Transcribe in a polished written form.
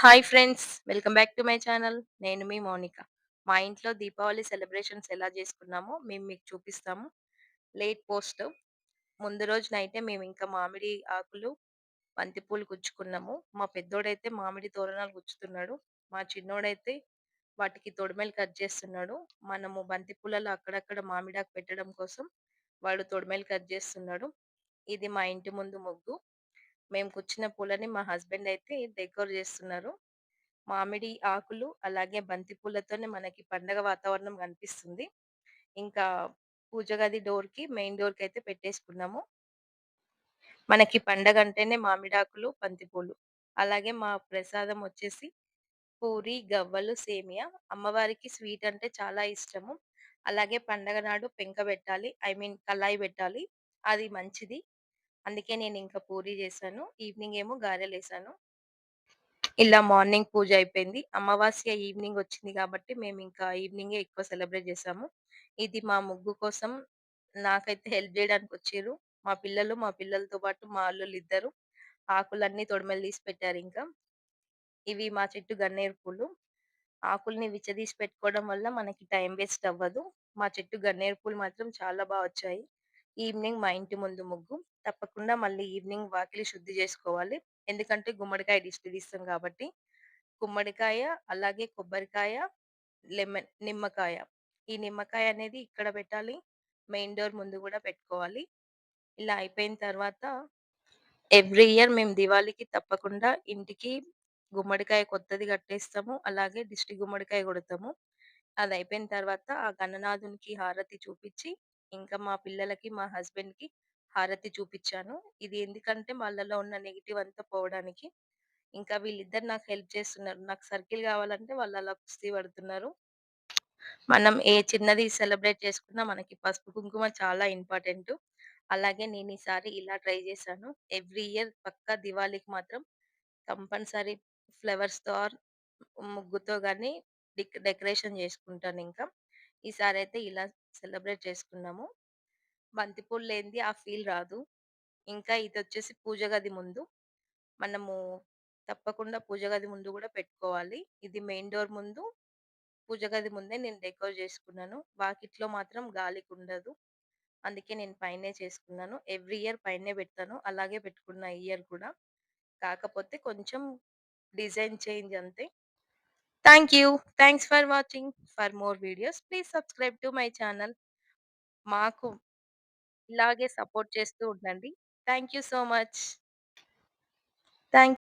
Hi friends! Welcome back to my channel. నేను మీ మౌనిక. మా ఇంట్లో దీపావళి సెలబ్రేషన్స్ ఎలా చేసుకున్నామో మేము మీకు చూపిస్తాము. Late post. ముందు రోజు నైటే మేమింకా మామిడి ఆకులు, బంతిపూలు గుచ్చుకున్నాము. మా పెద్దోడైతే మామిడి తోరణాలు గుచ్చుతున్నాడు. మా చిన్నోడైతే వాటికి తొడిమెలు కట్ చేస్తున్నాడు. మనము బంతిపూలలో అక్కడక్కడ మామిడాకు పెట్టడం కోసం వాడు తొడిమెలు కట్ చేస్తున్నాడు. ఇది మా ఇంటి ముందు ముగ్గు. మేము గుచ్చిన పూలని మా హస్బెండ్ అయితే డెకోర్ చేస్తున్నారు. మామిడి ఆకులు, అలాగే బంతి పూలతోనే మనకి పండగ వాతావరణం కనిపిస్తుంది. ఇంకా పూజ గది డోర్‌కి, మెయిన్ డోర్‌కయితే పెట్టేసుకున్నాము. మనకి పండగంటేనే మామిడాకులు, బంతిపూలు. అలాగే మా ప్రసాదం వచ్చేసి పూరి, గవ్వలు, సేమియా. అమ్మవారికి స్వీట్ అంటే చాలా ఇష్టము. అలాగే పండగ నాడు పెంక పెట్టాలి. కళాయి పెట్టాలి. అది మంచిది. అందుకే నేనింక పూరి చేశాను. ఈవినింగ్ ఏమో గారెలేసాను. ఇలా మార్నింగ్ పూజ అయిపోయింది. అమావాస్య ఈవినింగ్ వచ్చింది కాబట్టి మేమింకా ఈవినింగే ఎక్కువ సెలబ్రేట్ చేసాము. ఇది మా ముగ్గు కోసం నాకైతే హెల్ప్ జేయడానికొచ్చిర్రు. మా పిల్లలతో పాటు మా అల్లుళ్ళిద్దరు ఆకులన్నీ తొడిమలు తీసి పెట్టారింకా. ఇవి మా చెట్టు గన్నేరు పూలు. ఆకుల్ని విచ్చదీసి పెట్టుకోవడం వల్ల మనకి టైం వేస్ట్ అవ్వదు. మా చెట్టు గన్నేరు పూలు మాత్రం చాలా వచ్చాయి. ఈవినింగ్ మా ఇంటి ముందు ముగ్గు. తప్పకుండా మళ్ళీ ఈవినింగ్ వాకిలి శుద్ధి జేసుకోవాలి. ఎందుకంటే గుమ్మడికాయ దిష్టి తీస్తాం కాబట్టి. గుమ్మడికాయ, అలాగే కొబ్బరికాయ, నిమ్మకాయ. ఈ నిమ్మకాయ అనేది ఇక్కడ పెట్టాలి. మెయిన్ డోర్ ముందు గూడా పెట్టుకోవాలి. ఇలా అయిపోయిన తర్వాత ఎవ్రీ ఇయర్ మేము దివాళీకి తప్పకుండా ఇంటికి గుమ్మడికాయ కొత్తది కట్టేస్తాము. అలాగే దిష్టి గుమ్మడికాయ కొడతాము. అదయిపోయిన తర్వాత ఆ గణనాథునికి హారతి చూపిచ్చి, ఇంకా మా పిల్లలకి, మా హస్బెండ్‌కి హారతి చూపిచ్చాను. ఇది ఎందుకంటే వాళ్ళలో ఉన్న నెగెటివ్ అంతా పోవడానికి. ఇంకా వీళ్ళిద్దరు నాకు హెల్ప్ చేస్తున్నారు. నాకు సర్కిల్ కావాలంటే వాళ్ళలా కుస్తీ పడుతున్నారు. మనం ఏ చిన్నది సెలబ్రేట్ చేసుకున్నా మనకి పసుపు, కుంకుమ చాలా ఇంపార్టెంటు. అలాగే నేనీసారి ఇలా ట్రై చేశాను. ఎవ్రీ ఇయర్ పక్కా దివాళీకి మాత్రం కంపల్సరీ ఫ్లవర్స్‌తో ముగ్గుతో గాని డెకరేషన్ చేసుకుంటానింకా. ఈసారైతే ఇలా సెలబ్రేట్ చేసుకున్నాము. బంతిపూలు లేనిది ఆ ఫీల్ రాదు. ఇంకా ఇదొచ్చేసి పూజ గది ముందు. మనము తప్పకుండా పూజ గది ముందు గూడా పెట్టుకోవాలి. ఇది మెయిన్ డోర్ ముందు, పూజ గది ముందే నేను డెకోర్ చేసుకున్నాను. వాకిట్లో మాత్రం గాలికుండదు. అందుకే నేను పైనే చేసుకున్నాను. ఎవ్రీ ఇయర్ పైనే పెడతాను. అలాగే పెట్టుకున్న ఈ ఇయర్ కూడా. కాకపోతే కొంచెం డిజైన్ చేంజ్ అంతే. Thank you. Thanks for watching. For more videos please subscribe to my channel. మాకు ఇలాగే సపోర్ట్ చేస్తూ ఉండండి. Thank you so much. Thank